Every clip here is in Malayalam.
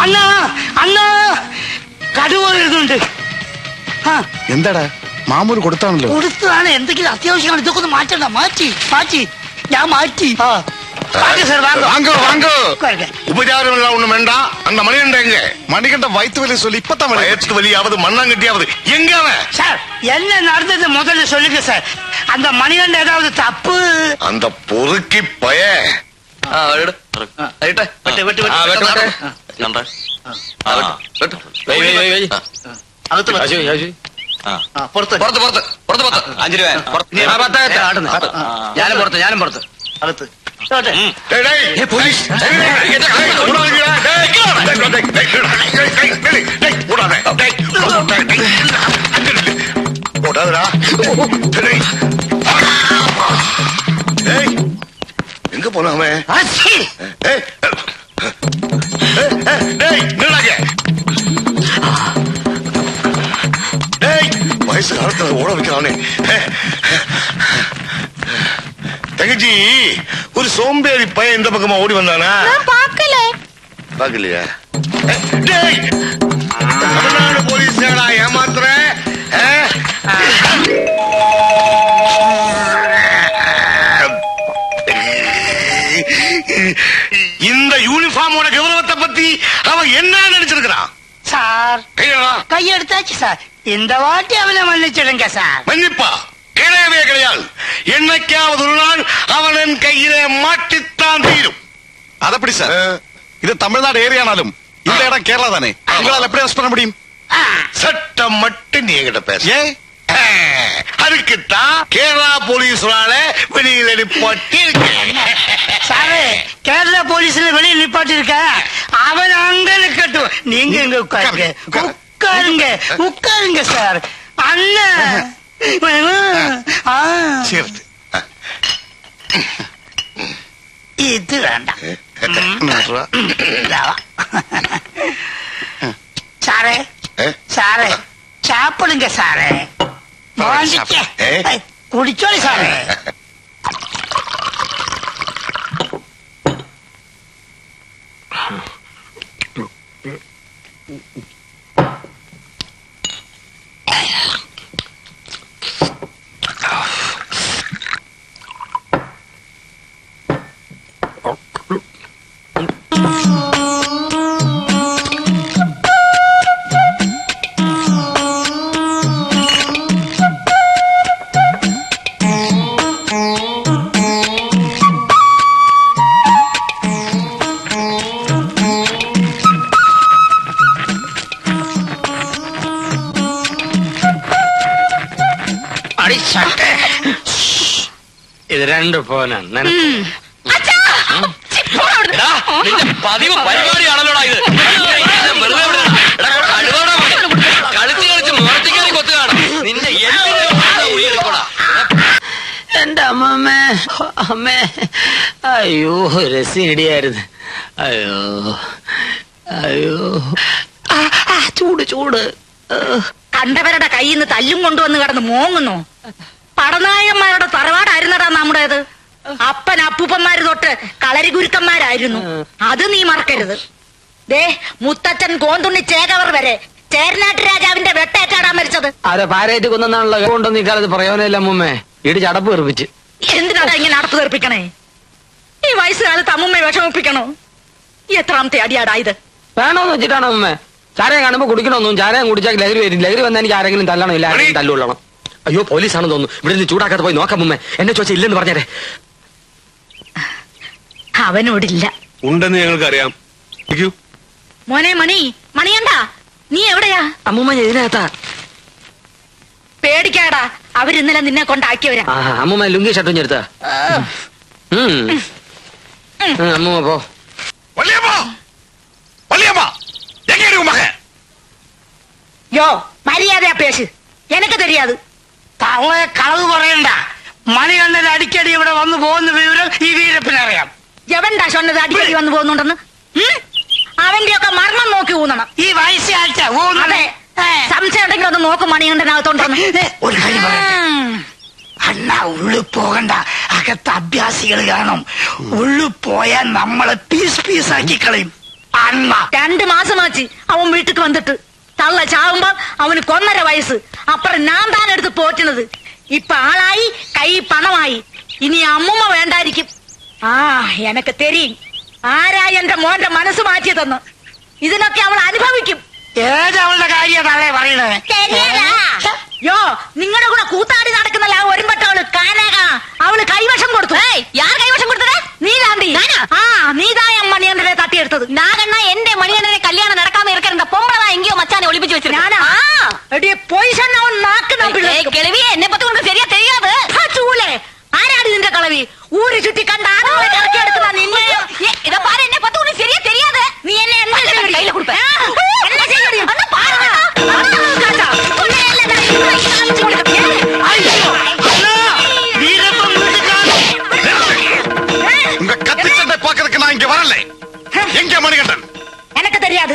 അണ്ണാ അണ്ണാ കടുവ വരുന്നുണ്ട്. എന്താടാ മാമൂര് കൊടുത്താണല്ലോ. കൊടുത്തതാണ്, എന്തെങ്കിലും അത്യാവശ്യമാണ്. ഇതൊക്കെ ഒന്ന് മാറ്റണ്ട. മാറ്റി മാറ്റി ഞാൻ മാറ്റി. ഉപചാരമെല്ലാം ഒന്നും വേണ്ട. അന്ന മണിയുണ്ടെങ്കിൽ மணிகண்ட வயிற்று வலி சொல்லி இப்பதான் வயிற்று வலியாவது மண்ணாங்கட்டியாவது எங்க சார் என்ன நடந்தது முதல்ல சொல்லுங்க சார். அந்த மணிகண்ட ஏதாவது தப்பு? அந்த பொறுக்கி பய ഞാനും പുറത്ത് അകത്ത് எங்க போனாமே வயசு காலத்துல ஓட வைக்கிறானே. தங்கச்சி ஒரு சோம்பேறி பையன் இந்த பக்கமா ஓடி வந்தானா? பாக்கலையா? தமிழ்நாடு போலீஸ் ஏமாத்துற இந்த யூனிஃபார்மோட கௌரவத்தை பத்தி அவன் என்ன நினைச்சிருக்கிறான்? Sir கையெடுத்தாச்சு sir. இந்த வாட்டி அவனை மன்னிச்சிடுங்க சார். மன்னிப்பா கிடையவே கிடையாது. என்னைக்காவது ஒரு நாள் அவன் கையிலே மாட்டித்தான் தீரும். அதப்படி சார், இது தமிழ்நாடு ஏரியானாலும் இந்த இடம் கேரளா தானே. உங்களால் எப்படி அரெஸ்ட் பண்ண முடியும்? சட்டம் மட்டும் நீ என்கிட்ட பேச. ஏன்? அதுக்குத்தான் கேரளா போலீஸால வெளியில நிப்பாட்டி இருக்கேன். சாரு, கேரளா போலீஸ்ல வெளியே நிப்பாட்டி இருக்க. அவன் அங்க நிக்கட்டும், நீங்க இங்க உட்காருங்க. உட்காருங்க உட்காருங்க சார். அண்ணன் இது வேண்டாம். சாரே சாரே சாப்பிடுங்க சாரே. குடிச்சோடி சாரே. ഇത് രണ്ട് ഫോനാണ്. പതിവ് പരിപാടിയാണല്ലോടാ ഇത്. കളിച്ച് കളിച്ച് മുഖത്തേക്കാരി കൊത്തു കാണും. നിന്റെ എന്റെ അമ്മമ്മേ അമ്മേ, അയ്യോ രസിടിയായിരുന്നു. അയ്യോ അയ്യോ ചൂട് ചൂട്. കണ്ടവരുടെ കയ്യിൽ നിന്ന് തല്ലും കൊണ്ടുവന്ന് കിടന്ന് മോങ്ങുന്നു. പടനായന്മാരുടെ തറവാടായിരുന്നടാ നമ്മുടേത്. അപ്പൻ അപ്പൂപ്പന്മാര് തൊട്ട് കളരി ഗുരുക്കന്മാരായിരുന്നു. അത് നീ മറക്കരുത്. ദേ മുത്തച്ഛൻ കോന്തുണ്ണി ചേകവർ വരെ ചേരനാട്ട് രാജാവിന്റെ വെട്ടേറ്റാടാൻ മരിച്ചത്. അവരെ പാരേറ്റ് കൊന്നാണല്ലോ കൊണ്ടൊന്നും ഇക്കാലത്ത് പറയാനില്ല അമ്മൂമ്മേ. ഇടി ചടപ്പ് തെറിപ്പിച്ച്. എന്തിനാടാ ഇങ്ങനെ അടപ്പ് തെറിപ്പിക്കണേ? ഈ വയസ്സുകാലത്ത് അമ്മുമ്മയെ വിഷമിപ്പിക്കണോ? എത്രാമത്തെ അടിയാടാ ഇത്? വേണോന്ന് വെച്ചിട്ടാണ് അമ്മൂമ്മേ. ചാരയം കാണുമ്പോ കുടിക്കണമെന്നും ചാരയം കുടിച്ചാൽ ലഹരി വരും. ലഹരി വന്നാൽ എനിക്ക് ആരെങ്കിലും തല്ലണം, ഇല്ല ആരെങ്കിലും തല്ലുകൊള്ളണം. അയ്യോ പോലീസാണെന്ന് തോന്നുന്നു. ഇവിടെ നിന്ന് ചൂടാക്കാതെ പോയി നോക്കാം മുമ്മേ. എന്നെ ചോദിച്ചാൽ ഇല്ലെന്ന് പറഞ്ഞേരെ. അവനോടില്ല. ഉണ്ടെന്ന് ഞങ്ങൾക്ക് അറിയാം. മോനെ മണി മണിയണ്ടാ, നീ എവിടെയാ? അമ്മൂമ്മ ഇതിനകത്താ. പേടിക്കാടാ, അവരിന്നലെ നിന്നെ കൊണ്ടാക്കിയവരാ. അമ്മൂമ്മ ലുങ്കി ഷർട്ടും ചെറുത്താ. അമ്മൂമ്മ പോ. யோ மரியாதையா பேசு, எனக்கு தெரியாது. തവളെ കളവ് പറയണ്ട. മണികണ്ഠൻ അടിക്കടി ഇവിടെ വന്നു പോകുന്ന വിവരം ഈ വീരപ്പനറിയാം. എവൻടാ சொன்னது അടിക്കടി വന്നു പോകുന്നുണ്ടെന്ന്? അവന്റെയൊക്കെ മരണം നോക്കി ഊന്നണം. ഈ വയസ്സാഴ്ച അതെ, സംശയം ഉണ്ടെങ്കിൽ ഒന്ന് നോക്കും മണികണ്ഠനകത്തോണ്ടെന്ന്. ഒരു കാര്യം പറയട്ടെ, അണ്ണാ ഉള്ളു പോകണ്ട, അകത്ത് അഭ്യാസികൾ കാണും. ഉള്ളു പോയാൽ നമ്മളെ പീസ് പീസാക്കി കളയും. അണ്ണ 2 മാസമാச்சு அவன் வீட்டுக்கு வந்துட்டு தள்ள சாவும்போ அவனுக்கு 1.5 வயசு அப்புறம் நான் தான் எடுத்து போറ്റുனது இப்ப ஆளாയി കൈ പണമായി ഇനി അമ്മൂമ്മ വേണ്ടായിരിക്കും எனக்கு தெரியும் ആരാ എന്റെ മോന്റെ മനസ്സ് മാറ്റിയതെന്ന് ഇതിനൊക്കെ അവൾ അനുഭവിക്കും ഏത് അവളുടെ കാര്യല്ലേ പറയണേ യോ നിങ്ങളുടെ കൂടെ കൂത്താടി നടക്കുന്നല്ല ഒരുമ്പട്ടവള് കാനക അവള് കൈവശം കൊടുത്തു യാർ കൈവശം കൊടുത്തത് നീ താണ്ടി നീതായ മണിയണ്ണനെ തട്ടിയെടുത്തത് നാഗണ്ണ എന്റെ മണിയണ്ണനെ കല്യാണം നടക്കാതെ ഇറക്കരുന്ന പൊമ്പളതാ എങ്കിയോ മച്ചാനെ ഒളിപ്പിച്ചു വെച്ചിട്ട് പോയി കിളവിയെ എന്നെ പറ്റി കൊണ്ട് ശരിയാ தெரியாது ചൂലേ ആരാടി നിന്റെ കളവി ഊരി ചുറ്റി കണ്ട ആളുകളെ ഇറക്കിയെടുക്കുന്ന നിന്നെ ഇതാ പാര എന്നെ പറ്റി കൊണ്ട് ശരിയാ தெரியாது നീ എന്നെ എന്താ കയ്യില് കൊടുപ്പേ എന്നാ ചെയ്യടി അന്ന് പാര உங்க கத்திச்சண்டை பாக்குறதுக்கு நான் இங்க வரல எங்க மணிகண்டன் எனக்கு தெரியாது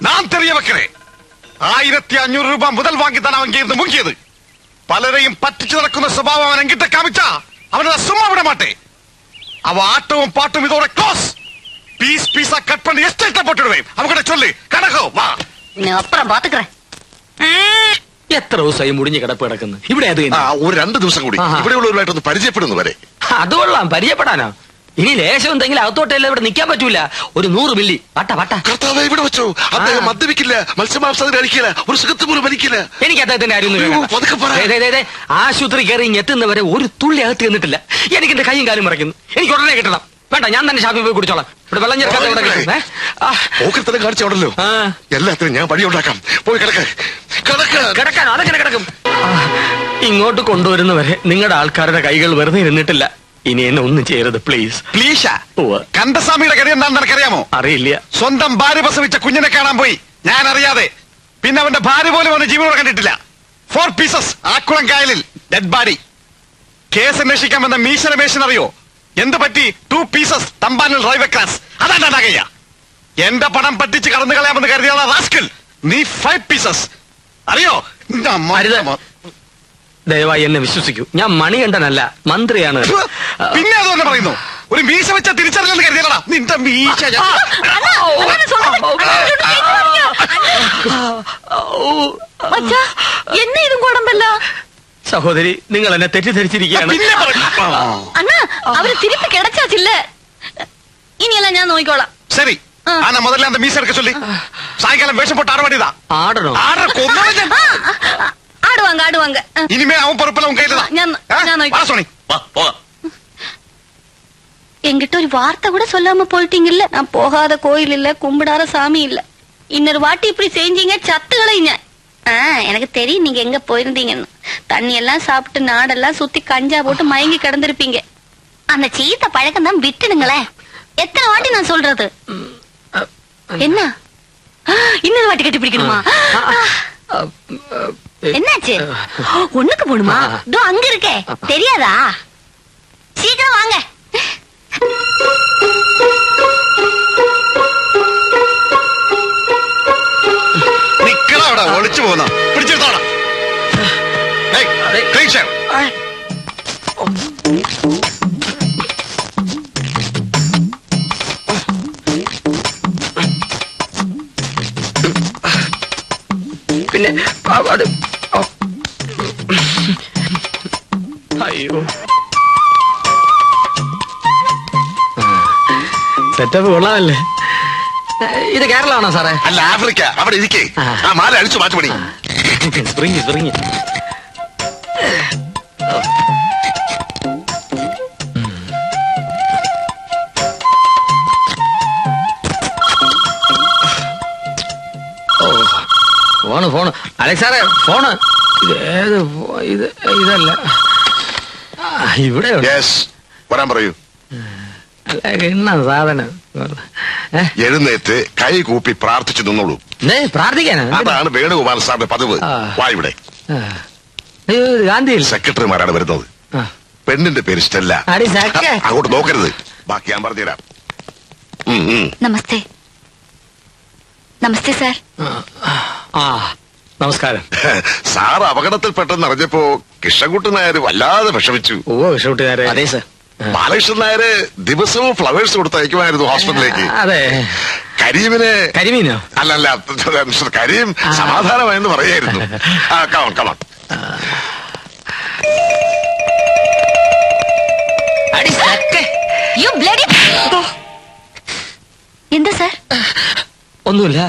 நான் தெரிய வைக்கிறேன் 1500 ரூபாய் முதல் வாங்கித்தான் அவன் இருந்து முங்கியது பலரையும் பற்றிச்சு நடക്കുന്ന സ്വഭാവം അവൻ എങ്കിട്ട് കാമിച്ചാ അവനെ சும்மா விட மாட்டேன் அவ ஆட்டவும் பாட்டும் இதோட க்ளோஸ் பீஸ் பீஸா கட் பண்ணி எஸ்டேட்ட போட்டுடுவேன் அவங்கிட்ட சொல்லு കണക്കോ വാ അപ്പുറം പാത്തുക്കറേ എത്ര ദിവസമായി മുടിഞ്ഞ് കിടപ്പ് കിടക്കുന്നു ഇവിടെ അത് ഒരു 2 ദിവസം കൂടി ഇവിടെയുള്ളവരുമായിട്ടൊന്ന് പരിചയപ്പെടുന്നു വരെ അത് കൊള്ളാം പരിചയപ്പെടാനോ ഇനി ലേശം എന്തെങ്കിലും അകത്തോട്ടല്ല ഇവിടെ നിൽക്കാൻ പറ്റൂല ഒരു 100 മില്ലി വട്ട വട്ട കർത്താവേ ഇവിടെ വെച്ചോ അദ്ദേഹം മദ്യപിക്കില്ല മത്സ്യമാംസം കഴിക്കില്ല ഒരു സുഖത്ത് പോലും വലിക്കില്ല എനിക്ക് അദ്ദേഹത്തിന്റെ കാര്യം ആശുപത്രി കയറി എത്തുന്നവരെ ഒരു തുള്ളി അകത്ത് ചെന്നിട്ടില്ല എനിക്ക് എന്റെ കൈയും കാലും മറക്കുന്നു എനിക്ക് ഉടനെ കിട്ടണം വേണ്ട ഞാൻ തന്നെ ഷാപ്പിൽ പോയി കുടിച്ചോളാം ഇവിടെ വെള്ളം ചേർക്കാതെ ഇവിടെ പോക്കരത്തരം കാണിച്ചോടല്ലോ എല്ലാത്തിനും ഞാൻ വഴി ഉണ്ടാക്കാം പോയി കിടക്കാനോ അതെങ്ങനെ കിടക്കും ഇങ്ങോട്ട് കൊണ്ടുവരുന്നവരെ നിങ്ങളുടെ ആൾക്കാരുടെ കൈകൾ വെറുതെ ഇരുന്നിട്ടില്ല ഇനി എന്നെ ഒന്നും ചെയ്യരുത് പ്ലീസ് പ്ലീഷ കണ്ടസ്വാമിയുടെ കാര്യം എന്താണെന്ന് എനിക്കറിയാമോ അറിയില്ല സ്വന്തം ഭാര്യ പ്രസവിച്ച കുഞ്ഞിനെ കാണാൻ പോയി ഞാൻ അറിയാതെ പിന്നെ അവന്റെ ഭാര്യ പോലും അവന്റെ ജീവനോട് കണ്ടിട്ടില്ല 4 പീസസ് ആക്കുളം കായലിൽ ഡെഡ് ബോഡി കേസ് അന്വേഷിക്കാൻ വന്ന മീശ രമേശൻ അറിയോ എന്ത് പറ്റി 2 പീസസ് തമ്പാനിൽ റൈവേ ക്ലാസ് അതാണ്ടാകയ്യ എന്റെ പണം പറ്റിച്ച് കടന്നു കളയാമെന്ന് കരുതിയാണ് റാസ്കൽ നീ 5 പീസസ് അറിയോ ദയവായി എന്നെ വിശ്വസിക്കൂ ഞാൻ മണികണ്ഠനല്ല മന്ത്രിയാണ് പിന്നെ അതുകൊണ്ട് പറയുന്നു ഒരു മീശ വെച്ച തിരിച്ചറിഞ്ഞെന്ന് കരുതിയടാ നിന്റെ മീശ എന്നെ ഇതും കുടമ്പല്ലോ സഹോദരി നിങ്ങൾ എന്നെ തെറ്റിദ്ധരിച്ചിരിക്കുകയാണ് അണ്ണാ അവര് തിരിപ്പ് കിടച്ചാച്ചില്ല ഇനിയല്ല ഞാൻ നോക്കിക്കോളാം ശരി ആന മുതലേ അന്ത മീശ എടുക്ക ചൊല്ലി സായങ്കാലം വേഷം പോട്ട് ആടപാടിയതാ ആടണോ ஆடுவாங்க ஆடுவாங்க இனிமே அவன் பொறுப்பில் உன் கையில என்கிட்ட ஒரு வார்த்தை கூட சொல்லாம போயிட்டீங்கல்ல நான் போகாத கோயில் இல்ல கும்பிடாத சாமி இல்ல இன்னொரு வாட்டி இப்படி செஞ்சீங்க சத்துக்களைங்க எனக்கு தெரியும் நீங்க எங்க போயிருந்தீங்கன்னு தண்ணி எல்லாம் சாப்பிட்டு நாடெல்லாம் சுத்தி கஞ்சா போட்டு மயங்கி கிடந்திருப்பீங்க அந்த சீத்த பழக்கம் தான் விட்டுடுங்களேன் எத்தனை வாட்டி நான் சொல்றது என்ன இன்னொரு வாட்டி கட்டி பிடிக்கணுமா என்னாச்சு ஒண்ணுக்கு போணுமா இதோ அங்க இருக்கே தெரியாதா சீக்கிரம் வாங்க നിക്കടാ ഒളിച്ചു പോന്ന പിടിച്ചെടുത്തോടാ പിന്നെ അത് അയ്യോ സെറ്റപ്പ് കൊള്ളാമല്ലേ ഇത് കേരളമാണോ സാറേ അല്ല ആഫ്രിക്ക അവിടെ ഇരിക്കേ ആ മാല അഴിച്ചു മാറ്റുപണി സ്പ്രിങ് സ്പ്രിങ് ഫോണ് അലക്സ് സാറേ ഫോണ് ഇതല്ല ഇവിടെ വരാൻ പറയൂ എന്നാ സാധനം എഴുന്നേറ്റ് കൈ കൂപ്പി പ്രാർത്ഥിച്ചു നിന്നോളൂ പ്രാർത്ഥിക്കാനാ അതാണ് വേണുഗോപാൽ സാറിന്റെ പതിവ് വാ ഇവിടെ ഗാന്ധിയിൽ സെക്രട്ടറിമാരാണ് വരുന്നത് പെണ്ണിന്റെ പേര് സ്റ്റെല്ല അങ്ങോട്ട് നോക്കരുത് ബാക്കി ഞാൻ പറഞ്ഞുതരാം നമസ്തേ നമസ്തേ സാർ നമസ്കാരം സാർ അപകടത്തിൽപ്പെട്ടെന്ന് അറിഞ്ഞപ്പോ കൃഷ്ണൻകുട്ടി നായർ വല്ലാതെ വിഷമിച്ചു കൃഷ്ണൻകുട്ടി നായർ അതെ സാർ ബാലകൃഷ്ണൻ നായര് ദിവസവും ഫ്ലവേഴ്സ് കൊടുത്തയക്കുമായിരുന്നു ഹോസ്പിറ്റലിലേക്ക് അതെ കരീമിന് കരിമീനോ? അല്ലല്ല മിസ്റ്റർ കരീം സമാധാനമായെന്ന് പറയായിരുന്നു. Come on come on. എന്താ സാർ? ഒന്നുമില്ല.